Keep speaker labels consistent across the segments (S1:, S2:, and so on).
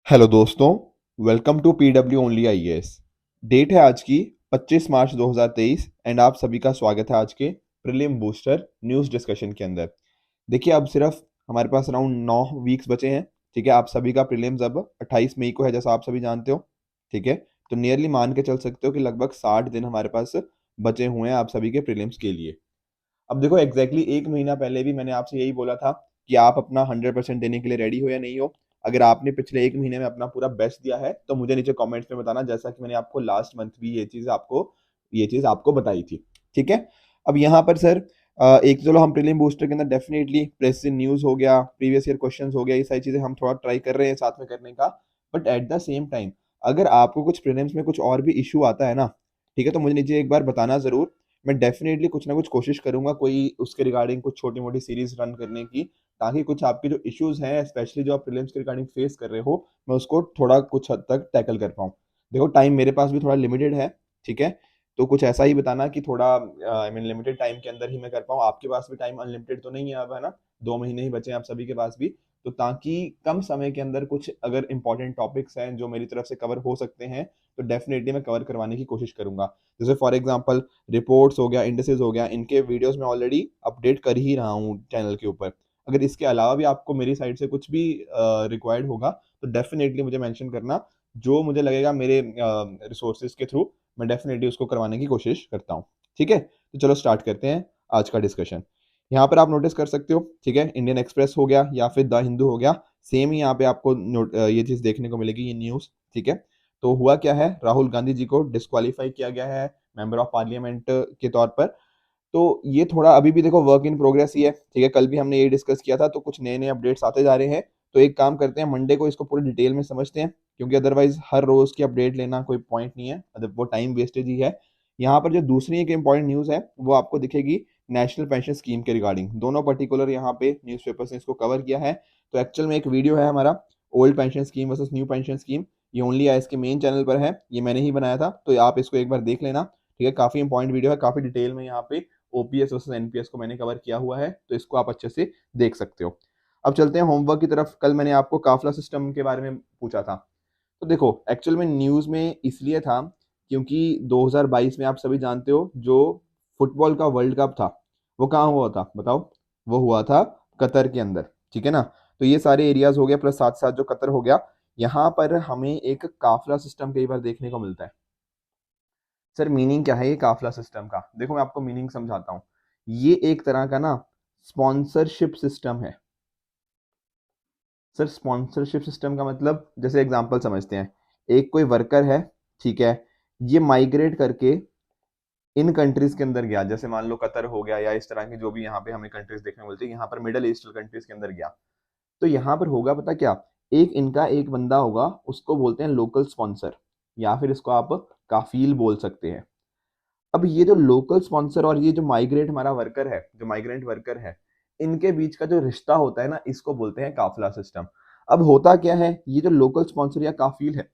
S1: Hello दोस्तों, welcome to PW only IAS. Date है आज की 25 मार्च 2023 एंड आप सभी का स्वागत है आज के प्रीलिम बूस्टर न्यूज़ डिस्कशन के अंदर। देखिए, अब सिर्फ हमारे पास अराउंड 9 वीक्स बचे हैं। ठीक है, आप सभी का प्रीलिम्स अब 28 मई को है, जैसा आप सभी जानते हो। ठीक है, तो नियरली मान के चल सकते हो कि लगभग 60 दिन हमारे पास बचे हुए हैं आप सभी के प्रीलिम्स के लिए। अब देखो, एक महीना पहले भी मैंने आपसे यही बोला था कि आप अपना 100% देने के लिए रेडी हो या नहीं हो। अगर आपने पिछले एक महीने में अपना पूरा बेस्ट दिया है तो मुझे नीचे कमेंट्स में बताना, जैसा कि मैंने आपको लास्ट मंथ भी ये चीज आपको बताई थी। ठीक है, अब यहाँ पर सर एक चलो हम प्रीलिम बूस्टर के अंदर डेफिनेटली प्रेस न्यूज हो गया, प्रीवियस ईयर क्वेश्चंस हो गया, ये सारी चीजें हम थोड़ा ट्राई कर रहे हैं साथ में करने का। But at the same time अगर आपको कुछ प्रीलिम्स में कुछ और भी इशू आता है ना, ठीक है, तो मुझे नीचे एक बार बताना जरूर। मैं डेफिनेटली कुछ ना कुछ कोशिश करूंगा कोई उसके रिगार्डिंग कुछ छोटी मोटी सीरीज रन करने की, ताकि कुछ आपके जो इश्यूज हैं स्पेशली जो आप प्रीलिम्स के रिगार्डिंग फेस कर रहे हो, मैं उसको थोड़ा कुछ हद तक टैकल कर पाऊँ। देखो, टाइम मेरे पास भी थोड़ा लिमिटेड है। ठीक है, तो कुछ ऐसा ही बताना कि थोड़ा आई मीन लिमिटेड टाइम के अंदर ही मैं कर पाऊँ। आपके पास भी टाइम अनलिमिटेड तो नहीं है अब, है ना? 2 महीने ही बचे हैं आप सभी के पास भी। तो ताकि कम समय के अंदर कुछ अगर इंपॉर्टेंट टॉपिक्स हैं जो मेरी तरफ से कवर हो सकते हैं, तो डेफिनेटली मैं कवर करवाने की कोशिश करूंगा। जैसे फॉर एग्जांपल रिपोर्ट्स हो गया, इंडिसेस हो गया, इनके वीडियोस मैं ऑलरेडी अपडेट कर ही रहा हूँ चैनल के ऊपर। अगर इसके अलावा भी आपको मेरी साइड से कुछ भी रिक्वायर्ड होगा तो डेफिनेटली मुझे मेंशन करना। जो मुझे लगेगा मेरे रिसोर्सेज के थ्रू मैं डेफिनेटली उसको करवाने की कोशिश करता हूँ। ठीक है, तो चलो स्टार्ट करते हैं आज का डिस्कशन। यहाँ पर आप नोटिस कर सकते हो, ठीक है, इंडियन एक्सप्रेस हो गया या फिर द हिंदू हो गया, सेम ही यहाँ पे आपको ये चीज देखने को मिलेगी, ये न्यूज। ठीक है, तो हुआ क्या है, राहुल गांधी जी को डिस्क्वालीफाई किया गया है मेंबर ऑफ पार्लियामेंट के तौर पर। तो ये थोड़ा अभी भी देखो वर्क इन प्रोग्रेस ही है। ठीक है, कल भी हमने ये डिस्कस किया था, तो कुछ नए नए अपडेट्स आते जा रहे हैं। तो एक काम करते हैं, मंडे को इसको पूरी डिटेल में समझते हैं, क्योंकि अदरवाइज हर रोज की अपडेट लेना कोई पॉइंट नहीं है, वो टाइम वेस्टेज ही है। यहाँ पर जो दूसरी एक इंपॉर्टेंट न्यूज है वो आपको दिखेगी नेशनल पेंशन स्कीम के रिगार्डिंग। दोनों पर्टिकुलर यहाँ पे न्यूज़पेपर्स ने इसको कवर किया है। तो एक्चुअल में एक वीडियो है हमारा, old pension scheme versus new pension scheme. ये ओनली आई के मेन चैनल पर है, ये मैंने ही बनाया था, तो आप इसको एक बार देख लेना। ठीक है, काफी इंपॉर्टेंट वीडियो है, काफी डिटेल में यहाँ पे ओपीएस वर्सेस एनपीएस को मैंने कवर किया हुआ है, तो इसको आप अच्छे से देख सकते हो। अब चलते हैं होमवर्क की तरफ। कल मैंने आपको काफला सिस्टम के बारे में पूछा था। तो देखो, एक्चुअल में न्यूज में इसलिए था क्योंकि 2022 में आप सभी जानते हो जो फुटबॉल का वर्ल्ड कप था वो कहाँ हुआ था बताओ? वो हुआ था कतर के अंदर। ठीक है ना? तो ये सारे एरियाज हो गए, प्लस साथ साथ जो कतर हो गया, यहाँ पर हमें एक काफला सिस्टम कई बार देखने को मिलता है। सर मीनिंग क्या है ये काफला सिस्टम का? देखो, मैं आपको मीनिंग समझाता हूँ। ये एक तरह का ना स्पॉन्सरशिप सिस्टम है। सर स्पॉन्सरशिप सिस्टम का मतलब, जैसे एग्जांपल समझते हैं, एक कोई वर्कर है, ठीक है, ये माइग्रेट करके इन कंट्रीज के अंदर गया, जैसे मान लो कतर हो गया या इस तरह की जो भी यहाँ पे हमें कंट्रीज देखने को मिलती है, यहाँ पर मिडल ईस्टर्न कंट्रीज के अंदर गया। तो यहाँ पर होगा पता क्या, एक इनका एक बंदा होगा, उसको बोलते हैं लोकल स्पॉन्सर, या फिर इसको आप काफिल बोल सकते हैं। अब ये जो लोकल स्पॉन्सर और ये जो माइग्रेट हमारा वर्कर है, जो माइग्रेंट वर्कर है, इनके बीच का जो रिश्ता होता है ना, इसको बोलते हैं काफिला सिस्टम। अब होता क्या है, ये जो लोकल स्पॉन्सर या काफिल है,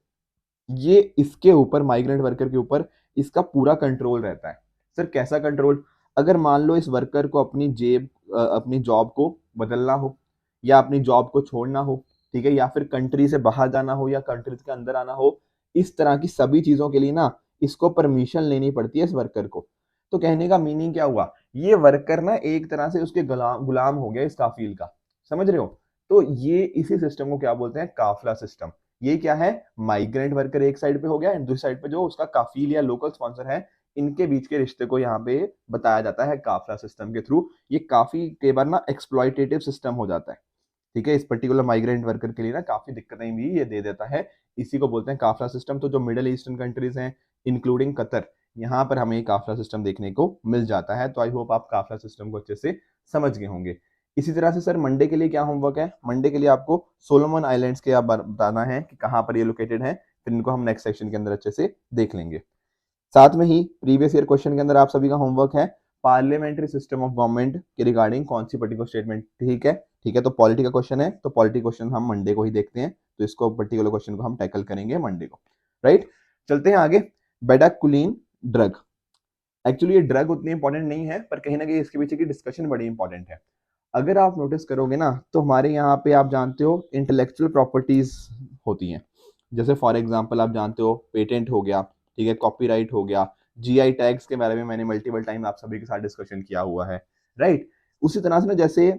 S1: ये इसके ऊपर माइग्रेंट वर्कर के ऊपर इसका पूरा कंट्रोल रहता है। सर कैसा कंट्रोल? अगर मान लो इस वर्कर को अपनी जॉब को बदलना हो, या अपनी जॉब को छोड़ना हो, ठीक है, या फिर कंट्री से बाहर जाना हो या कंट्रीज के अंदर आना हो, इस तरह की सभी चीजों के लिए ना इसको परमिशन लेनी पड़ती है इस वर्कर को। तो कहने का मीनिंग क्या हुआ, ये वर्कर ना एक तरह से उसके गुलाम गुलाम हो गया इस काफिल का। समझ रहे हो? तो ये इसी सिस्टम को क्या बोलते हैं, काफिला सिस्टम। ये क्या है, माइग्रेंट वर्कर एक साइड पे हो गया एंड दूसरी साइड पे जो उसका काफिल या लोकल स्पॉन्सर है, इनके बीच के रिश्ते को यहाँ पे बताया जाता है काफिला सिस्टम के थ्रू। ये काफी कई बार ना एक्सप्लॉयटेटिव सिस्टम हो जाता है। ठीक है, इस पर्टिकुलर माइग्रेंट वर्कर के लिए ना काफी दिक्कतें भी ये दे देता है। इसी को बोलते हैं काफिला सिस्टम। तो जो मिडल ईस्टर्न कंट्रीज हैं इंक्लूडिंग कतर, यहाँ पर हमें काफिला सिस्टम देखने को मिल जाता है। तो आई होप आप काफिला सिस्टम को अच्छे से समझ गए होंगे। इसी तरह से सर मंडे के लिए क्या होमवर्क है, मंडे के लिए आपको सोलोमन आइलैंड्स के आप बताना है कि कहाँ पर ये लोकेटेड है, फिर इनको हम नेक्स्ट सेक्शन के अंदर अच्छे से देख लेंगे। साथ में ही प्रीवियस ईयर क्वेश्चन के अंदर आप सभी का होमवर्क है पार्लियामेंट्री सिस्टम ऑफ गवर्नमेंट के रिगार्डिंग कौन सी पर्टिकुलर स्टेटमेंट। ठीक है, ठीक है, तो पॉलिटी का क्वेश्चन है, तो पॉलिटी क्वेश्चन हम मंडे को ही देखते हैं, तो इसको पर्टिकुलर क्वेश्चन को हम टैकल करेंगे मंडे को। राइट, चलते हैं आगे। बेडाकुलिन ड्रग, एक्चुअली ये ड्रग उतनी इंपॉर्टेंट नहीं है, पर कहीं ना कहीं इसके पीछे की डिस्कशन बड़ी इंपॉर्टेंट है। अगर आप नोटिस करोगे ना, तो हमारे यहाँ पे आप जानते हो इंटेलेक्चुअल प्रॉपर्टीज होती हैं। जैसे फॉर एग्जांपल आप जानते हो पेटेंट हो गया, ठीक है, कॉपीराइट हो गया, जीआई टैग्स के बारे में मैंने मल्टीपल टाइम आप सभी के साथ डिस्कशन किया हुआ है, राइट। उसी तरह से ना जैसे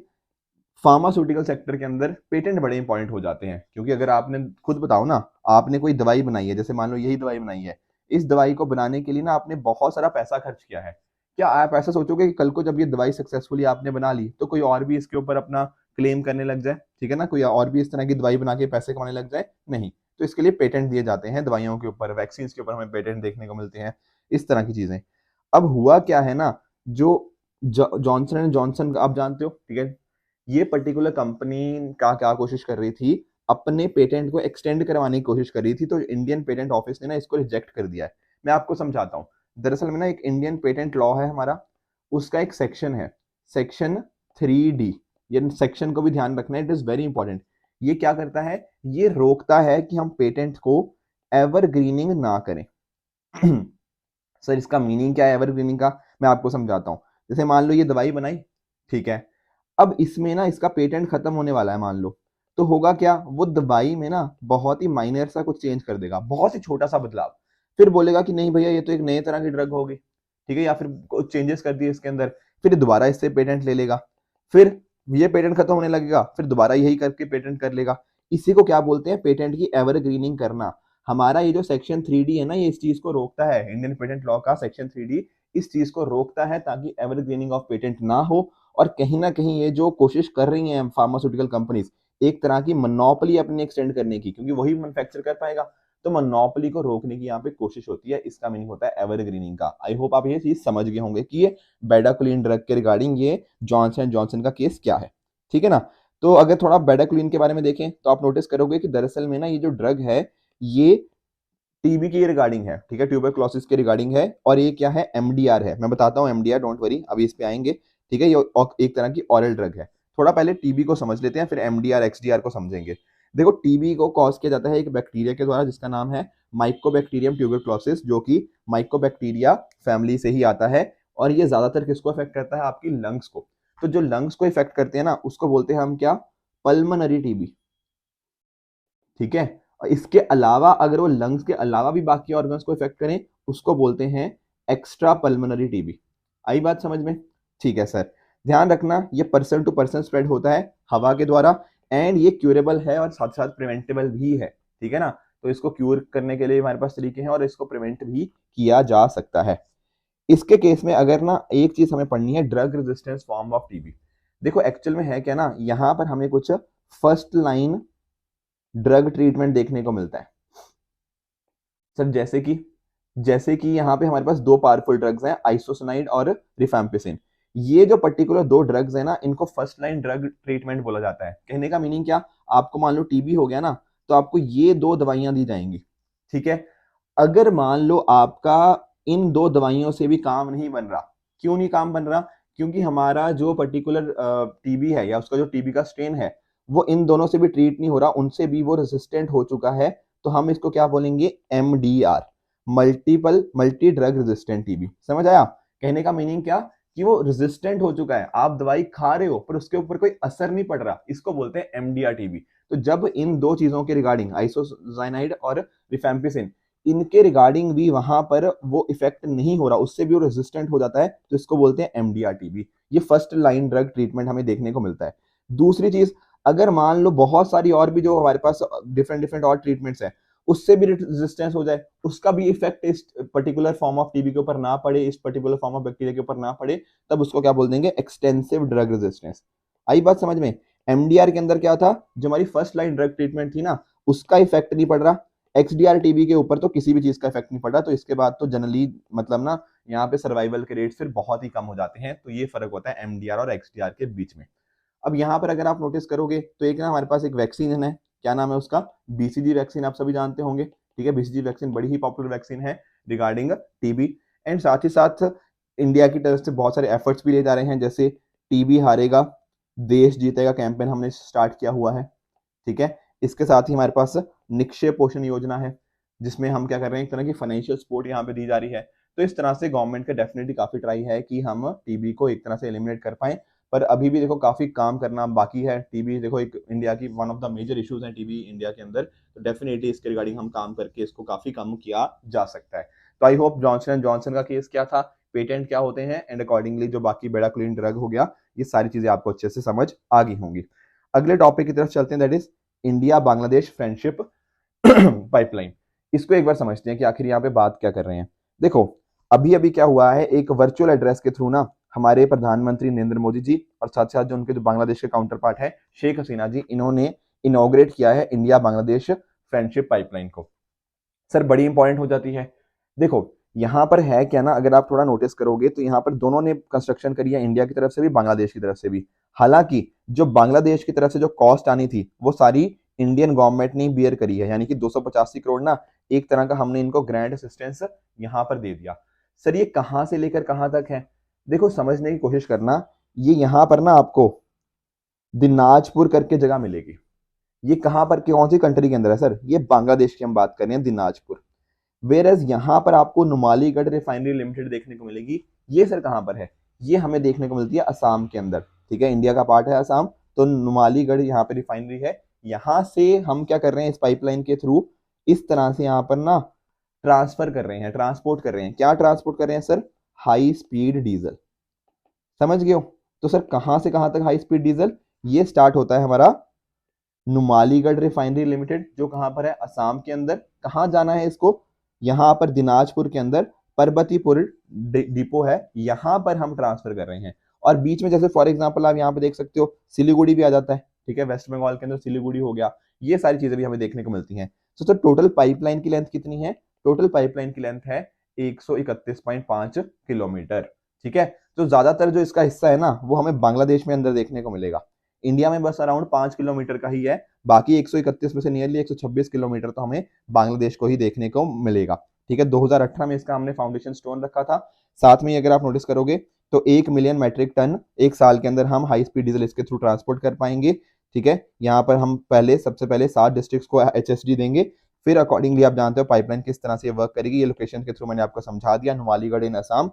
S1: फार्मास्यूटिकल सेक्टर के अंदर पेटेंट बड़े इंपॉर्टेंट हो जाते हैं, क्योंकि अगर आपने खुद बताओ ना, आपने कोई दवाई बनाई है, जैसे मान लो यही दवाई बनाई है, इस दवाई को बनाने के लिए ना आपने बहुत सारा पैसा खर्च किया है। क्या आप ऐसा सोचोगे कि कल को जब ये दवाई सक्सेसफुली आपने बना ली तो कोई और भी इसके ऊपर अपना क्लेम करने लग जाए, ठीक है ना, कोई और भी इस तरह की दवाई बना के पैसे कमाने लग जाए? नहीं। तो इसके लिए पेटेंट दिए जाते हैं, दवाइयों के ऊपर, वैक्सीन के ऊपर हमें पेटेंट देखने को मिलते हैं, इस तरह की चीजें। अब हुआ क्या है ना, जो जॉनसन एंड जॉनसन आप जानते हो, ठीक है, ये पर्टिकुलर कंपनी का क्या कोशिश कर रही थी, अपने पेटेंट को एक्सटेंड करवाने की कोशिश कर रही थी, तो इंडियन पेटेंट ऑफिस ने ना इसको रिजेक्ट कर दिया है। मैं आपको समझाता हूँ। दरअसल में ना एक इंडियन पेटेंट लॉ है हमारा, उसका एक सेक्शन है, सेक्शन 3D। ये सेक्शन को भी ध्यान रखना है, इट इज वेरी इंपॉर्टेंट। ये क्या करता है, ये रोकता है कि हम पेटेंट को एवरग्रीनिंग ना करें। सर इसका मीनिंग क्या है एवरग्रीनिंग का, मैं आपको समझाता हूँ। जैसे मान लो ये दवाई बनाई, ठीक है, अब इसमें ना इसका पेटेंट खत्म होने वाला है मान लो, तो होगा क्या, वो दवाई में ना बहुत ही माइनर सा कुछ चेंज कर देगा, बहुत ही छोटा सा बदलाव, फिर बोलेगा कि नहीं भैया ये तो एक नए तरह की ड्रग होगी, ठीक है, या फिर कुछ चेंजेस कर दिए इसके अंदर, फिर दोबारा इससे पेटेंट ले लेगा, फिर ये पेटेंट खत्म होने लगेगा, फिर दोबारा यही करके पेटेंट कर लेगा। इसी को क्या बोलते हैं, पेटेंट की एवरग्रीनिंग करना। हमारा ये जो सेक्शन 3D है ना, ये इस चीज को रोकता है, इंडियन पेटेंट लॉ का सेक्शन 3D इस चीज को रोकता है, ताकि एवरग्रीनिंग ऑफ पेटेंट ना हो। और कहीं ना कहीं ये जो कोशिश कर रही हैं फार्मास्यूटिकल कंपनीज, एक तरह की मोनोपोली अपनी एक्सटेंड करने की, क्योंकि वही मैन्युफैक्चर कर पाएगा, तो मोनोपोली को रोकने की यहाँ पे कोशिश होती है, इसका मीनिंग होता है एवरग्रीनिंग का। आई होप आप ये चीज समझ गए होंगे कि ये बेडाक्लोलिन ड्रग के रिगार्डिंग ये जॉनसन एंड जॉनसन का केस क्या है, ठीक है ना। तो अगर थोड़ा बेडाक्लोलिन के बारे में देखें तो आप नोटिस करोगे कि दरअसल में ना ये जो ड्रग है, ये टीबी के रिगार्डिंग है, ठीक है, ट्यूबरक्लोसिस के रिगार्डिंग है। और ये क्या है, एमडीआर है, मैं बताता हूँ एमडीआर, डोंट वरी, अभी इस पे आएंगे, ठीक है। ये एक तरह की ऑरल ड्रग है। थोड़ा पहले टीबी को समझ लेते हैं, फिर एमडीआर एक्सडीआर को समझेंगे। देखो टीबी को कॉज किया जाता है एक बैक्टीरिया के द्वारा, जिसका नाम है माइकोबैक्टीरियम ट्यूबरक्लोसिस, जो कि माइकोबैक्टीरिया फैमिली से ही आता है। और ये ज्यादातर किसको इफेक्ट करता है, आपकी लंग्स को। तो जो लंग्स को इफेक्ट करते हैं ना, उसको बोलते हैं हम क्या, पल्मनरी टीबी, ठीक है। और इसके अलावा अगर वो लंग्स के अलावा भी बाकी ऑर्गन्स को इफेक्ट करें, उसको बोलते हैं एक्स्ट्रा पल्मोनरी टीबी। आई बात समझ में? ठीक है सर, ध्यान रखना ये पर्सन टू पर्सन स्प्रेड होता है हवा के द्वारा, एंड ये क्यूरेबल है और साथ साथ प्रिवेंटेबल भी है, ठीक है ना। तो इसको क्यूर करने के लिए हमारे पास तरीके हैं, और इसको प्रिवेंट भी किया जा सकता है। इसके केस में अगर ना एक चीज हमें पढ़नी है, drug resistance form of TB. देखो एक्चुअल में है क्या ना, यहाँ पर हमें कुछ फर्स्ट लाइन ड्रग ट्रीटमेंट देखने को मिलता है सर। जैसे कि यहाँ पे हमारे पास दो पावरफुल ड्रग्स हैं, आइसोसिनाइड और रिफैम्पिसिन। ये जो पर्टिकुलर दो ड्रग्स है ना, इनको फर्स्ट लाइन ड्रग ट्रीटमेंट बोला जाता है। कहने का मीनिंग क्या, आपको मान लो टीबी हो गया ना, तो आपको ये दो दवाइयां दी जाएंगी, ठीक है। अगर मान लो आपका इन दो दवाइयों से भी काम नहीं बन रहा, क्यों नहीं काम बन रहा, क्योंकि हमारा जो पर्टिकुलर टीबी है या उसका जो टीबी का स्ट्रेन है, वो इन दोनों से भी ट्रीट नहीं हो रहा, उनसे भी वो रेजिस्टेंट हो चुका है, तो हम इसको क्या बोलेंगे, MDR, multi drug resistant TB. समझ आया? कहने का मीनिंग क्या, कि वो रेजिस्टेंट हो चुका है, आप दवाई खा रहे हो पर उसके ऊपर कोई असर नहीं पड़ रहा, इसको बोलते हैं एमडीआर टीबी। तो जब इन दो चीजों के रिगार्डिंग, आइसोसाइनाइड और रिफैम्पिसिन, इनके रिगार्डिंग भी वहां पर वो इफेक्ट नहीं हो रहा, उससे भी वो रेजिस्टेंट हो जाता है, तो इसको बोलते हैं एमडीआर टीबी। ये फर्स्ट लाइन ड्रग ट्रीटमेंट हमें देखने को मिलता है। दूसरी चीज, अगर मान लो बहुत सारी और भी जो हमारे पास डिफरेंट डिफरेंट और ट्रीटमेंट्स हैं, उससे भी रेजिस्टेंस हो जाए, उसका भी इफेक्ट इस पर्टिकुलर फॉर्म ऑफ टीबी के ऊपर ना पड़े, इस पर्टिकुलर फॉर्म ऑफ बैक्टीरिया के ऊपर ना पड़े, तब उसको क्या बोल देंगे, एक्सटेंसिव ड्रग रेजिस्टेंस। आई बात समझ में? एमडीआर के अंदर क्या था, जो हमारी फर्स्ट लाइन ड्रग ट्रीटमेंट थी ना, उसका इफेक्ट नहीं पड़ रहा, एक्सडीआर टीबी के ऊपर तो किसी भी चीज का इफेक्ट नहीं पड़ रहा, तो इसके बाद तो जनरली मतलब ना यहाँ पे सर्वाइवल के रेट्स फिर बहुत ही कम हो जाते हैं। तो ये फर्क होता है एमडीआर और एक्सडीआर के बीच में। अब यहाँ पर अगर आप नोटिस करोगे तो एक ना हमारे पास एक वैक्सीन है, क्या नाम है उसका, बीसीजी वैक्सीन, आप सभी जानते होंगे, ठीक है। बीसीजी वैक्सीन बड़ी ही पॉपुलर वैक्सीन है रिगार्डिंग टीबी, एंड साथ ही साथ इंडिया की तरफ से बहुत सारे एफर्ट्स भी ले जा रहे हैं, जैसे टीबी हारेगा देश जीतेगा कैंपेन हमने स्टार्ट किया हुआ है, ठीक है। इसके साथ ही हमारे पास निक्षय पोषण योजना है, जिसमें हम क्या कर रहे हैं, एक तरह की फाइनेंशियल सपोर्ट यहाँ पे दी जा रही है। तो इस तरह से गवर्नमेंट का डेफिनेटली काफी ट्राई है कि हम टीबी को एक तरह से एलिमिनेट कर पाए। पर अभी भी देखो काफी काम करना बाकी है। टीबी देखो एक इंडिया की one of the major issues है टीबी इंडिया के अंदर, तो डेफिनेटली इसके रिगार्डिंग हम काम करके इसको काफी कम किया जा सकता है। तो I hope Johnson and Johnson का केस क्या था, पेटेंट क्या होते हैं, एंड अकॉर्डिंगली जो बाकी बेड़ा क्लीन ड्रग हो गया, ये सारी चीजें आपको अच्छे से समझ आ गई होंगी। अगले टॉपिक की तरफ चलते हैं, that is India Bangladesh friendship pipeline. इसको एक बार समझते हैं कि आखिर यहाँ पे बात क्या कर रहे हैं। देखो अभी अभी क्या हुआ है, एक वर्चुअल एड्रेस के थ्रू ना हमारे प्रधानमंत्री नरेंद्र मोदी जी और साथ साथ जो उनके जो बांग्लादेश के काउंटर पार्ट है शेख हसीना जी, इन्होंने इनॉग्रेट किया है इंडिया बांग्लादेश फ्रेंडशिप पाइपलाइन को। सर बड़ी इंपॉर्टेंट हो जाती है। देखो यहाँ पर है क्या ना, अगर आप थोड़ा नोटिस करोगे तो यहाँ पर दोनों ने कंस्ट्रक्शन करी है, इंडिया की तरफ से भी बांग्लादेश की तरफ से भी। हालांकि जो बांग्लादेश की तरफ से जो कॉस्ट आनी थी वो सारी इंडियन गवर्नमेंट ने बियर करी है, यानी कि 285 करोड़ ना एक तरह का हमने इनको ग्रांट असिस्टेंस यहाँ पर दे दिया। सर ये कहां से लेकर कहां तक है, देखो समझने की कोशिश करना। ये यहाँ पर ना आपको दिनाजपुर करके जगह मिलेगी। ये कहां पर कौन सी कंट्री के अंदर है सर, ये बांग्लादेश की हम बात कर रहे हैं, दिनाजपुर। वेर एज यहाँ पर आपको नुमालीगढ़ रिफाइनरी लिमिटेड देखने को मिलेगी। ये सर कहां पर है, ये हमें देखने को मिलती है असम के अंदर। ठीक है, इंडिया का पार्ट है असम, तो नुमालीगढ़ यहाँ पे रिफाइनरी है। यहां से हम क्या कर रहे हैं, इस पाइपलाइन के थ्रू इस तरह से यहाँ पर ना ट्रांसफर कर रहे हैं, ट्रांसपोर्ट कर रहे हैं। क्या ट्रांसपोर्ट कर रहे हैं सर, हाई स्पीड डीजल। समझ गए हो। तो सर कहां से कहां तक हाई स्पीड डीजल, ये स्टार्ट होता है हमारा नुमालीगढ़ रिफाइनरी लिमिटेड जो कहां पर है असम के अंदर। कहां जाना है इसको, यहां पर दिनाजपुर के अंदर परबतीपुर डिपो है, यहां पर हम ट्रांसफर कर रहे हैं। और बीच में जैसे फॉर एग्जांपल आप यहाँ पे देख सकते हो सिलीगुड़ी भी आ जाता है। ठीक है, वेस्ट बंगाल के अंदर सिलीगुड़ी हो गया, ये सारी चीजें भी हमें देखने को मिलती हैं। तो सर टोटल पाइपलाइन की लेंथ कितनी है, टोटल पाइपलाइन की लेंथ है 131.5 किलोमीटर। ठीक है, तो ज्यादातर जो इसका हिस्सा है ना वो हमें बांग्लादेश में अंदर देखने को मिलेगा। इंडिया में बस अराउंड 5 किलोमीटर का ही है, बाकी 131 में से नियरली 126 किलोमीटर तो हमें बांग्लादेश को ही देखने को मिलेगा। ठीक है, 2018 में इसका हमने फाउंडेशन स्टोन रखा था। साथ में अगर आप नोटिस करोगे तो 1 मिलियन मैट्रिक टन एक साल के अंदर हम हाई स्पीड डीजल इसके थ्रू ट्रांसपोर्ट कर पाएंगे। ठीक है, यहाँ पर हम सबसे पहले 7 डिस्ट्रिक्ट्स को HSD देंगे, फिर अकॉर्डिंगली आप जानते हो पाइपलाइन किस तरह से वर्क करेगी। ये लोकेशन के थ्रू मैंने आपको समझा दिया, नुमालीगढ़ इन असम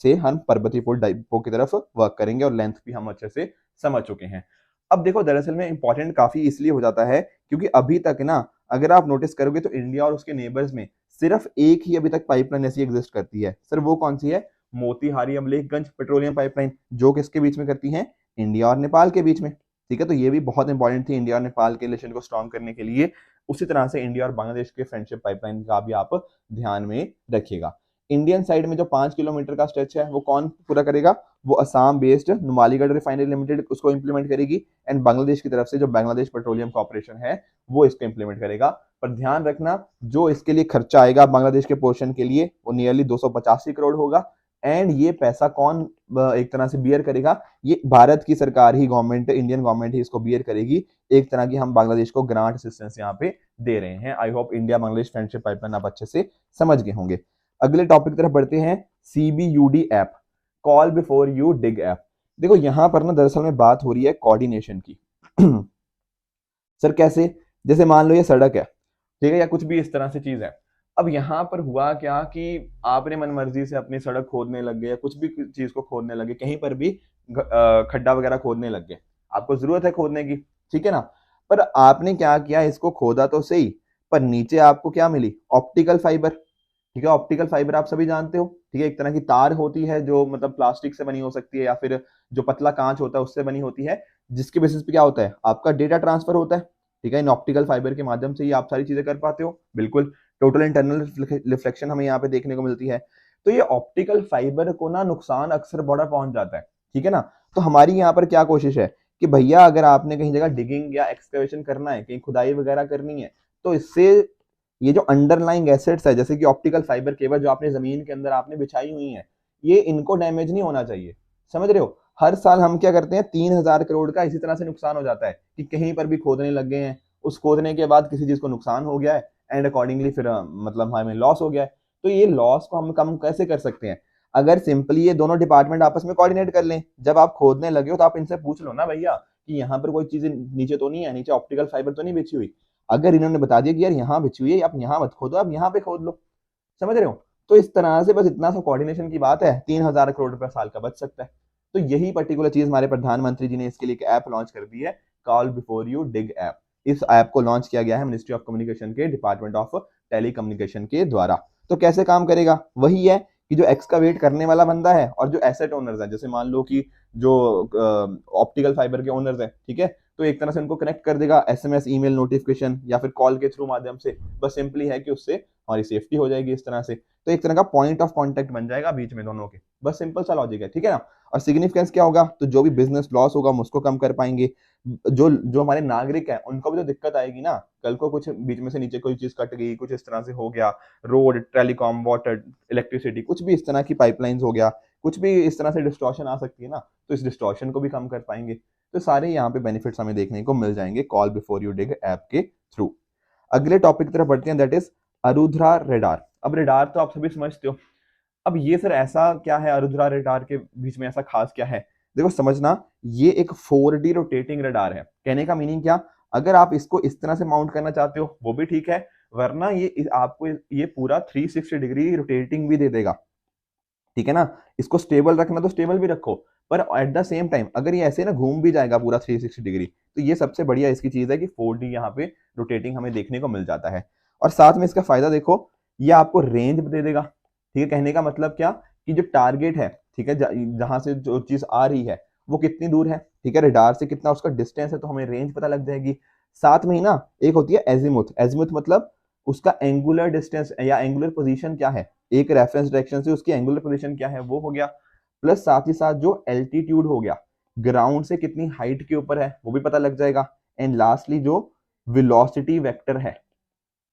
S1: से हम परबतीपुर डिपो की तरफ वर्क करेंगे, और लेंथ भी हम अच्छे से समझ चुके हैं। अब देखो दरअसल में इंपॉर्टेंट काफी इसलिए हो जाता है क्योंकि अभी तक ना अगर आप नोटिस करोगे तो इंडिया और उसके नेबर्स में सिर्फ एक ही अभी तक पाइपलाइन ऐसी एग्जिस्ट करती है। सर वो कौन सी है, मोतीहारी अमलेखगंज पेट्रोलियम पाइपलाइन, जो किसके बीच में करती है, इंडिया और नेपाल के बीच में। ठीक है, तो ये भी बहुत इंपॉर्टेंट थी इंडिया और नेपाल के रिलेशन को स्ट्रॉन्ग करने के लिए। उसी तरह से इंडिया और बांग्लादेश के फ्रेंडशिप पाइपलाइन का भी आप ध्यान में रखिएगा। इंडियन साइड में जो 5 किलोमीटर का स्ट्रेच है वो कौन पूरा करेगा, वो Assam based Numaligarh refinery limited उसको इंप्लीमेंट करेगी, एंड बांग्लादेश की तरफ से जो बांग्लादेश पेट्रोलियम कॉर्पोरेशन है वो इसको इंप्लीमेंट करेगा। पर ध्यान रखना जो इसके लिए खर्चा आएगा बांग्लादेश के पोर्शन के लिए वो नियरली 285 करोड़ होगा, एंड ये पैसा कौन एक तरह से बियर करेगा, ये भारत की सरकार ही, गवर्नमेंट, इंडियन गवर्नमेंट ही इसको बियर करेगी। एक तरह की हम बांग्लादेश को ग्रांट असिस्टेंस यहाँ पे दे रहे हैं। I hope India Bangladesh friendship pipeline आप अच्छे से समझ गए होंगे। अगले टॉपिक की तरफ बढ़ते हैं, CBUD app, call before you dig app. देखो यहां पर ना दरअसल में बात हो रही है कोऑर्डिनेशन की। सर कैसे, जैसे मान लो ये सड़क है, ठीक है, या कुछ भी इस तरह से चीज है। अब यहाँ पर हुआ क्या कि आपने मनमर्जी से अपनी सड़क खोदने लग गए या कुछ भी चीज को खोदने लगे, कहीं पर भी खड्डा वगैरह खोदने लग गए, आपको जरूरत है खोदने की, ठीक है ना। पर आपने क्या किया, इसको खोदा तो सही, पर नीचे आपको क्या मिली, ऑप्टिकल फाइबर। ठीक है, ऑप्टिकल फाइबर आप सभी जानते हो, ठीक है, एक तरह की तार होती है जो मतलब प्लास्टिक से बनी हो सकती है या फिर जो पतला कांच होता है उससे बनी होती है, जिसके बेसिस पे क्या होता है, आपका डेटा ट्रांसफर होता है। ठीक है, इन ऑप्टिकल फाइबर के माध्यम से ही आप सारी चीजें कर पाते हो। बिल्कुल, टोटल इंटरनल रिफ्लेक्शन हमें यहाँ पे देखने को मिलती है। तो ये ऑप्टिकल फाइबर को ना नुकसान अक्सर बड़ा पहुंच जाता है, ठीक है ना। तो हमारी यहाँ पर क्या कोशिश है कि भैया अगर आपने कहीं जगह डिगिंग या एक्सकवेशन करना है, कहीं खुदाई वगैरह करनी है, तो इससे ये जो अंडरलाइंग एसेट्स है जैसे कि ऑप्टिकल फाइबर केबल जो आपने जमीन के अंदर आपने बिछाई हुई है, ये इनको डैमेज नहीं होना चाहिए। समझ रहे हो, हर साल हम क्या करते हैं, 3,000 करोड़ का इसी तरह से नुकसान हो जाता है कि कहीं पर भी खोदने लग गए हैं, उस खोदने के बाद किसी चीज को नुकसान हो गया है, एंड अकॉर्डिंगली फिर मतलब हमें लॉस हो गया है। तो ये लॉस को हम कम कैसे कर सकते हैं, अगर सिंपली ये दोनों डिपार्टमेंट आपस में कोऑर्डिनेट कर लें। जब आप खोदने लगे हो तो आप इनसे पूछ लो ना भैया कि यहाँ पर कोई चीज नीचे तो नहीं है, नीचे ऑप्टिकल फाइबर तो नहीं बिछी हुई। अगर इन्होंने बता दिया कि यार यहाँ बिछी हुई है, आप यहाँ मत खोदो, आप यहाँ पे खोद लो। समझ रहे हो, तो इस तरह से बस इतना सा कोऑर्डिनेशन की बात है, 3,000 करोड़ रुपया साल का बच सकता है। तो यही पर्टिकुलर चीज हमारे प्रधानमंत्री जी ने इसके लिए एक ऐप लॉन्च कर दी है, call before you dig app. इस ऐप को लॉन्च किया गया है मिनिस्ट्री ऑफ कम्युनिकेशन के डिपार्टमेंट ऑफ टेली कम्युनिकेशन के द्वारा। तो कैसे काम करेगा, वही है कि जो एक्सकावेट करने वाला बंदा है और जो एसेट ओनर्स है, जैसे मान लो कि जो ऑप्टिकल फाइबर के ओनर्स है, ठीक है, तो एक तरह से उनको कनेक्ट कर देगा एसएमएस, ईमेल नोटिफिकेशन या फिर कॉल के थ्रू माध्यम से। बस सिंपली है कि उससे हमारी सेफ्टी हो जाएगी इस तरह से। तो एक तरह का पॉइंट ऑफ कांटेक्ट बन जाएगा बीच में दोनों के। बस सिंपल सा लॉजिक है, ठीक है ना। और सिग्निफिकेंस क्या होगा, तो जो भी बिजनेस लॉस होगा हम उसको कम कर पाएंगे। जो जो हमारे नागरिक हैं उनको भी तो दिक्कत आएगी ना, कल को कुछ बीच में से नीचे कोई चीज कट गई, कुछ इस तरह से हो गया, रोड, टेलीकॉम, वाटर, इलेक्ट्रिसिटी, कुछ भी इस तरह की पाइपलाइंस हो गया, कुछ भी इस तरह से डिस्टॉर्शन आ सकती है ना, तो इस डिस्टॉर्शन को भी कम कर पाएंगे। तो सारे यहाँ पे बेनिफिट्स हमें देखने को मिल जाएंगे call before you dig app के थ्रू। अगले टॉपिक की तरफ बढ़ते हैं, दैट इज अरुध्रा रेडार। अब रेडार तो आप सभी समझते हो। अब ये सर ऐसा क्या है, अरुध्रा रेडार के बीच में ऐसा खास क्या है? देखो समझना, ये एक 4D रोटेटिंग रेडार है। कहने का मीनिंग क्या, अगर आप इसको इस तरह से माउंट करना चाहते हो वो भी ठीक है, वरना ये आपको ये पूरा 360 डिग्री रोटेटिंग भी दे देगा, ठीक है ना। इसको स्टेबल रखना तो स्टेबल भी रखो, पर एट द सेम टाइम अगर ये ऐसे ना घूम भी जाएगा पूरा 360 डिग्री, तो ये सबसे बढ़िया इसकी चीज है कि 4D यहाँ पे रोटेटिंग हमें देखने को मिल जाता है। और साथ में इसका फायदा देखो, ये आपको रेंज दे देगा, ठीक है। कहने का मतलब क्या, कि जो टारगेट है, ठीक है, जहां से जो चीज आ रही है वो कितनी दूर है, ठीक है, रडार से कितना उसका डिस्टेंस है, तो हमें रेंज पता लग जाएगी। साथ में ही ना एक होती है एजीमुथ। एजीमुथ मतलब उसका एंगुलर डिस्टेंस या एंगुलर पोजीशन क्या है, एक रेफरेंस डायरेक्शन से उसकी एंगुलर पोजीशन क्या है वो हो गया। प्लस साथ ही साथ जो एल्टीट्यूड हो गया, ग्राउंड से कितनी हाइट के ऊपर है वो भी पता लग जाएगा। एंड लास्टली जो वेलोसिटी वेक्टर है,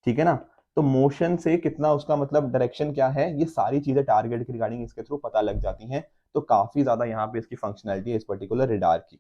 S1: ठीक है ना, तो मोशन से कितना उसका मतलब डायरेक्शन क्या है, ये सारी चीजें टारगेट की रिगार्डिंग इसके थ्रू पता लग जाती हैं। तो काफी ज्यादा यहाँ पे इसकी फंक्शनैलिटी है इस पर्टिकुलर रेडार की।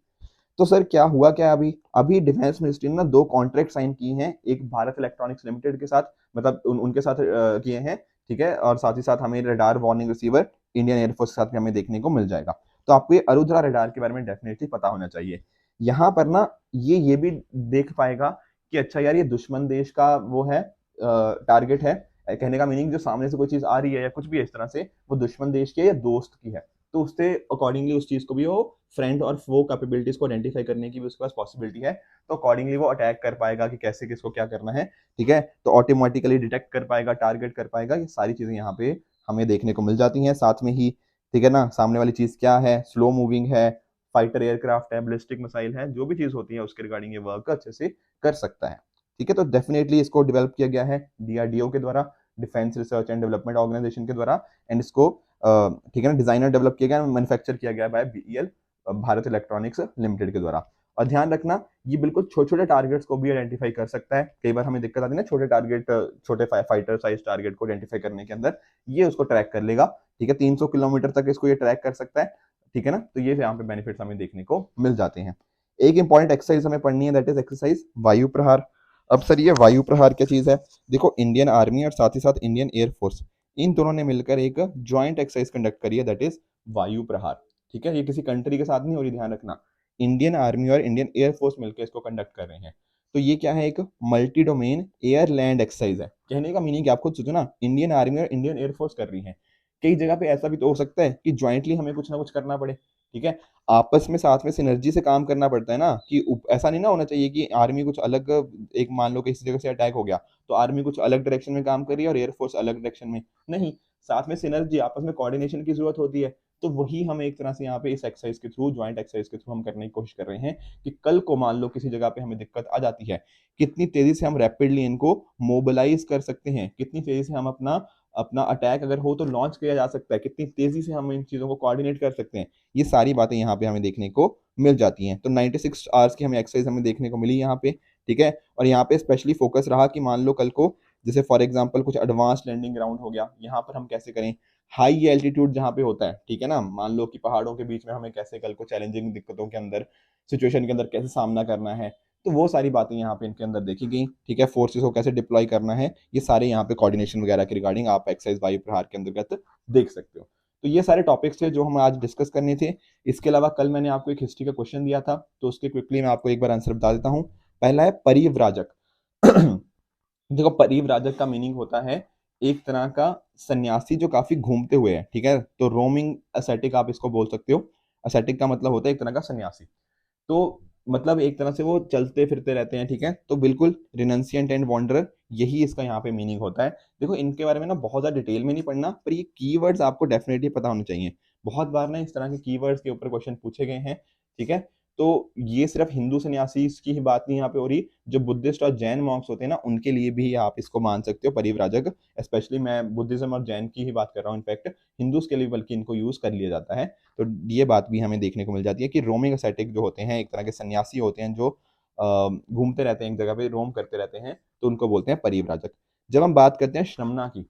S1: तो सर क्या हुआ, क्या अभी अभी डिफेंस मिनिस्ट्री ने ना 2 कॉन्ट्रैक्ट साइन किए हैं, एक भारत इलेक्ट्रॉनिक्स लिमिटेड के साथ, मतलब उनके साथ किए हैं, ठीक है, और साथ ही साथ हमें radar warning receiver Indian air force के साथ भी हमें देखने को मिल जाएगा। तो आपको ये अरुद्रा रडार के बारे में डेफिनेटली पता होना चाहिए। यहाँ पर ना ये भी देख पाएगा कि अच्छा यार ये दुश्मन देश का वो है, टारगेट है। कहने का मीनिंग जो सामने से कोई चीज आ रही है या कुछ भी इस तरह से, वो दुश्मन देश की है या दोस्त की है, तो उससे अकॉर्डिंगली उस चीज को भी वो फ्रेंड और वो कैपेबिलिटीज को आइडेंटिफाई करने की भी उसके पास पॉसिबिलिटी है। तो अकॉर्डिंगली वो अटैक कर पाएगा कि कैसे किसको क्या करना है, ठीक है। तो ऑटोमेटिकली डिटेक्ट कर पाएगा, टारगेट कर पाएगा। ये सारी चीजें यहाँ पे हमें देखने को मिल जाती हैं साथ में ही, ठीक है ना। सामने वाली चीज क्या है, स्लो मूविंग है, फाइटर एयरक्राफ्ट है, बैलिस्टिक मिसाइल है, जो भी चीज होती है उसके रिगार्डिंग ये वर्क अच्छे से कर सकता है, ठीक है। तो डेफिनेटली इसको डेवलप किया गया है डीआरडीओ के द्वारा, defence research and development organisation के द्वारा। एंड इसको ठीक है ना, डिजाइनर डेवलप किया गया, मैन्युफैक्चर किया गया by BEL, Bharat electronics limited के द्वारा। और ध्यान रखना, ये बिल्कुल छोटे छोटे टारगेट्स को भी आइडेंटिफाई कर सकता है। कई बार हमें दिक्कत आती है ना छोटे टारगेट, छोटे फाइटर साइज टारगेट को आइडेंटिफाई करने के अंदर, ये उसको ट्रैक कर लेगा, ठीक है। 300 किलोमीटर तक इसको ये ट्रैक कर सकता है, ठीक है ना। तो ये यहाँ पे बेनिफिट्स हमें देखने को मिल जाते हैं। एक इंपॉर्टेंट एक्सरसाइज हमें पढ़नी है, दैट इज एक्सरसाइज वायु प्रहार। अब सर ये वायु प्रहार क्या चीज है, देखो इंडियन आर्मी और साथ ही साथ इंडियन एयरफोर्स, इन दोनों ने मिलकर एक ज्वाइंट एक्सरसाइज कंडक्ट करी है, दैट इज वायु प्रहार, ठीक है। ये किसी कंट्री के साथ नहीं हो रही, ध्यान रखना, इंडियन आर्मी और इंडियन एयरफोर्स मिलकर इसको कंडक्ट कर रहे हैं। तो ये क्या है, एक multi domain air land exercise है। कहने का मीनिंग आप खुद सोचो ना, इंडियन आर्मी और इंडियन एयरफोर्स कर रही है। कई जगह पे ऐसा भी तो हो सकता है कि ज्वाइंटली हमें कुछ ना कुछ करना पड़े, ठीक है, आपस में साथ में सिनर्जी से काम करना पड़ता है ना, कि ऐसा नहीं ना होना चाहिए कि आर्मी कुछ अलग, एक मान लो किसी जगह से अटैक हो गया तो आर्मी कुछ अलग डायरेक्शन में काम कर रही है और एयरफोर्स अलग डायरेक्शन में, नहीं, साथ में सिनर्जी, आपस में कोऑर्डिनेशन की जरूरत होती है। तो वही हम एक तरह से यहाँ पे इस एक्सरसाइज के थ्रू, ज्वाइंट एक्सरसाइज के थ्रू हम करने की कोशिश कर रहे हैं कि कल को मान लो किसी जगह पे हमें दिक्कत आ जाती है, कितनी तेजी से हम रैपिडली इनको मोबिलाइज कर सकते हैं, कितनी तेजी से हम अपना अपना अटैक अगर हो तो लॉन्च किया जा सकता है, कितनी तेजी से हम इन चीजों को कोऑर्डिनेट कर सकते हैं, ये सारी बातें यहाँ पे हमें देखने को मिल जाती हैं। तो 96 आवर्स की हमें एक्सरसाइज हमें देखने को मिली यहाँ पे, ठीक है। और यहाँ पे स्पेशली फोकस रहा कि मान लो कल को जैसे फॉर एग्जांपल कुछ एडवांस लैंडिंग ग्राउंड हो गया, यहाँ पर हम कैसे करें, हाई एल्टीट्यूड जहाँ पे होता है, ठीक है ना, मान लो कि पहाड़ों के बीच में हमें कैसे कल को चैलेंजिंग दिक्कतों के अंदर, सिचुएशन के अंदर कैसे सामना करना है, तो वो सारी बातें यहाँ पे इनके अंदर देखी गई, ठीक है। फोर्सेस को कैसे डिप्लॉय करना है, ये सारे यहाँ पे कोऑर्डिनेशन वगैरह के रिगार्डिंग आप एक्सरसाइज वायु प्रहार के अंतर्गत देख सकते हो। तो ये सारे टॉपिक्स थे जो हम आज डिस्कस करने थे। इसके अलावा कल मैंने आपको एक हिस्ट्री का क्वेश्चन दिया था, तो उसके क्विकली मैं आपको एक बार आंसर बता देता हूँ। पहला है परिव्राजक। देखो परिव्राजक का मीनिंग होता है एक तरह का सन्यासी जो काफी घूमते हुए है, ठीक है, तो रोमिंग एसेटिक आप इसको बोल सकते हो। असेटिक का मतलब होता है एक तरह का सन्यासी। तो मतलब एक तरह से वो चलते फिरते रहते हैं, ठीक है। तो बिल्कुल रिनंसिएंट एंड वॉन्डरर, यही इसका यहाँ पे मीनिंग होता है। देखो इनके बारे में ना बहुत ज़्यादा डिटेल में नहीं पढ़ना, पर ये कीवर्ड्स आपको डेफिनेटली पता होने चाहिए। बहुत बार ना इस तरह के कीवर्ड्स के ऊपर क्वेश्चन पूछे गए हैं, ठीक है। तो ये सिर्फ हिंदू सन्यासी की ही बात नहीं यहाँ पे हो रही, जो बुद्धिस्ट और जैन मॉन्क्स होते हैं ना, उनके लिए भी आप इसको मान सकते हो परिव्राजक। स्पेशली मैं बुद्धिज्म और जैन की ही बात कर रहा हूँ, इनफैक्ट हिंदूज के लिए बल्कि इनको यूज कर लिया जाता है। तो ये बात भी हमें देखने को मिल जाती है कि रोमिंग असैटिक जो होते हैं एक तरह के सन्यासी होते हैं, जो घूमते रहते हैं एक जगह पे, रोम करते रहते हैं, तो उनको बोलते हैं परिव्राजक। जब हम बात करते हैं श्रमणा की,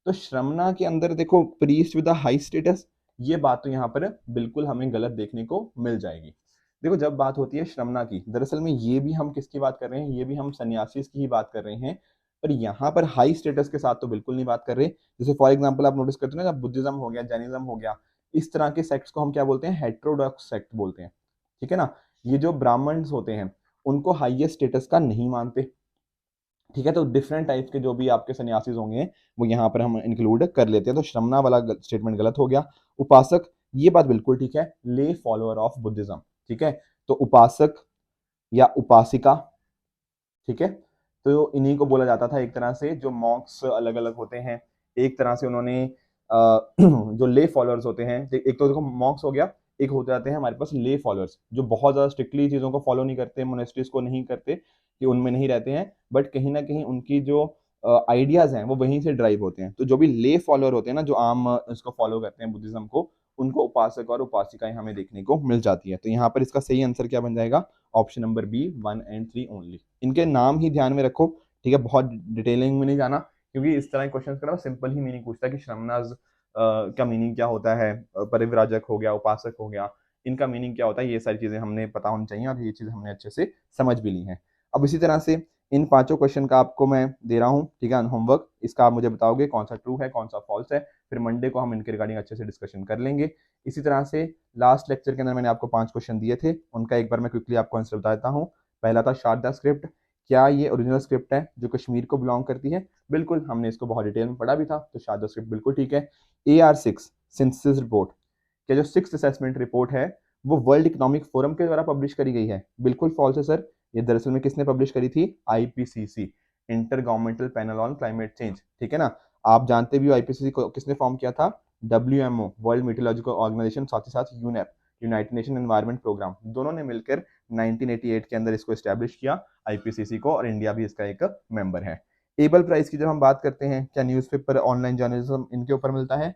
S1: तो श्रमणा के अंदर देखो प्रीस्ट विद हाई स्टेटस, ये बात तो यहाँ पर बिल्कुल हमें गलत देखने को मिल जाएगी। देखो जब बात होती है श्रमणा की, दरअसल में ये भी हम किसकी बात कर रहे हैं, ये भी हम सन्यासी की ही बात कर रहे हैं, पर यहाँ पर हाई स्टेटस के साथ तो बिल्कुल नहीं बात कर रहे। जैसे फॉर एग्जाम्पल आप नोटिस करते हैं ना, जब बुद्धिज्म हो गया, जैनिज्म हो गया, इस तरह के सेक्ट्स को हम क्या बोलते हैं, हेट्रोडॉक्स सेक्ट बोलते हैं, ठीक है ना। ये जो ब्राह्मण्स होते हैं उनको हाईएस्ट स्टेटस का नहीं मानते, ठीक है। तो डिफरेंट टाइप्स के जो भी आपके सन्यासीज होंगे वो यहाँ पर हम इंक्लूड कर लेते हैं। तो श्रमणा वाला स्टेटमेंट गलत हो गया। उपासक, ये बात बिल्कुल ठीक है, ले फॉलोअर ऑफ बुद्धिज्म, ठीक है। तो उपासक या उपासिका, ठीक है, तो इन्हीं को बोला जाता था एक तरह से। जो मॉन्क्स अलग अलग होते हैं, एक तरह से उन्होंने जो ले फॉलोअर्स होते हैं, एक तो देखो मॉन्क्स हो गया, एक हो जाते हैं हमारे पास ले फॉलोअर्स, जो बहुत ज्यादा स्ट्रिक्टली चीजों को फॉलो नहीं करते, मोनेस्ट्रीज को नहीं करते, कि उनमें नहीं रहते हैं, बट कहीं ना कहीं उनकी जो आइडियाज हैं वो वहीं से ड्राइव होते हैं। तो जो भी ले फॉलोअर होते हैं ना, जो आम इसको फॉलो करते हैं बुद्धिज्म को, उनको उपासक और उपासिकाएं हमें देखने को मिल जाती है। तो यहाँ पर इसका सही आंसर क्या बन जाएगा, ऑप्शन नंबर बी, 1 और 3 ओनली। इनके नाम ही ध्यान में रखो, ठीक है, बहुत डिटेलिंग में नहीं जाना, क्योंकि इस तरह के क्वेश्चन का सिंपल ही मीनिंग पूछता है कि श्रमणाज का मीनिंग क्या होता है, परिव्राजक हो गया, उपासक हो गया, इनका मीनिंग क्या होता है, ये सारी चीजें हमने पता होनी चाहिए, और ये चीजें हमने अच्छे से समझ भी ली हैं। अब इसी तरह से इन पांचों क्वेश्चन का आपको मैं दे रहा हूँ, ठीक है, होमवर्क। इसका आप मुझे बताओगे कौन सा ट्रू है कौन सा फॉल्स है, फिर मंडे को हम इनके रिगार्डिंग अच्छे से डिस्कशन कर लेंगे। इसी तरह से लास्ट लेक्चर के अंदर मैंने आपको 5 क्वेश्चन दिए थे, उनका एक बार मैं क्विकली आपको आंसर बता देता हूँ। पहला था शारदा स्क्रिप्ट, क्या ये ओरिजिनल स्क्रिप्ट है जो कश्मीर को बिलोंग करती है? बिल्कुल, हमने इसको बहुत डिटेल में पढ़ा भी था, तो शारदा स्क्रिप्ट बिल्कुल ठीक है। AR6 सिंथेसिस रिपोर्ट, क्या जो 6th असेसमेंट रिपोर्ट है वो वर्ल्ड इकोनॉमिक फोरम के द्वारा पब्लिश करी गई है? बिल्कुल फॉल्स है सर। ये दरअसल में किसने पब्लिश करी थी? IPCC, inter governmental panel on climate change, ठीक है ना। आप जानते भी हो IPCC को किसने फॉर्म किया था? WMO, वर्ल्ड मीटियोलॉजिकल ऑर्गेनाइजेशन, साथ ही साथ UNEP, united nation environment programme, दोनों ने मिलकर 1988 के अंदर इसको एस्टैब्लिश किया IPCC को, और इंडिया भी इसका एक मेंबर है। एबल प्राइज की जब हम बात करते हैं, क्या न्यूज़पेपर, ऑनलाइन जर्नलिज्म इनके ऊपर मिलता है?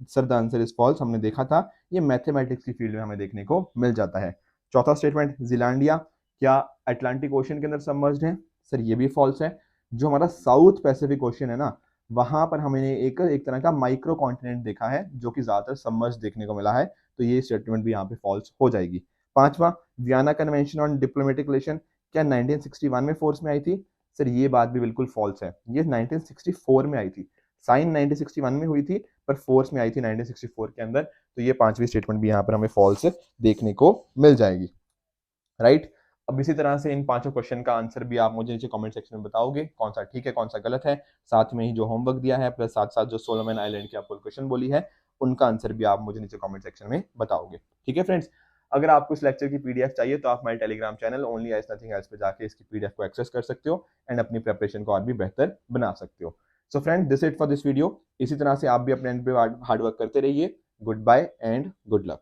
S1: Sir the answer is false, हमने देखा था, ये मैथमेटिक्स की फील्ड में हमें देखने को मिल जाता है। चौथा स्टेटमेंट, जिलांडिया क्या अटलांटिक ओशन के अंदर सबमर्ज्ड है? सर ये भी फॉल्स है। जो हमारा साउथ पैसिफिक ओशन है ना, वहां पर हमने एक एक तरह का माइक्रो कॉन्टिनेंट देखा है जो कि ज्यादातर सबमर्ज देखने को मिला है, तो ये स्टेटमेंट भी यहाँ पे फॉल्स हो जाएगी। पांचवा, Vienna convention on diplomatic relation, क्या 1961 में फोर्स में आई थी? सर ये बात भी बिल्कुल फॉल्स है, ये 1964 में आई थी। साइन 1961 में हुई थी, पर फोर्स में आई थी 1964 के अंदर। तो ये पांचवी स्टेटमेंट भी यहाँ पर हमें फॉल्स देखने को मिल जाएगी, राइट। अब इसी तरह से इन पांचों क्वेश्चन का आंसर भी आप मुझे नीचे कमेंट सेक्शन में बताओगे, कौन सा ठीक है कौन सा गलत है। साथ में ही जो होमवर्क दिया है, प्लस साथ साथ जो सोलोमन आइलैंड की आपको क्वेश्चन बोली है, उनका आंसर भी आप मुझे नीचे कमेंट सेक्शन में बताओगे, ठीक है फ्रेंड्स। अगर आपको इस लेक्चर की PDF चाहिए तो आप हमारे Telegram channel only eyes nothing else पे जाके इसकी PDF को एक्सेस कर सकते हो, एंड अपनी प्रेपरेशन को और भी बेहतर बना सकते हो। So friend, this it for this video. इसी तरह से आप भी अपने एंड पे हार्ड वर्क करते रहिए। Good bye and good luck.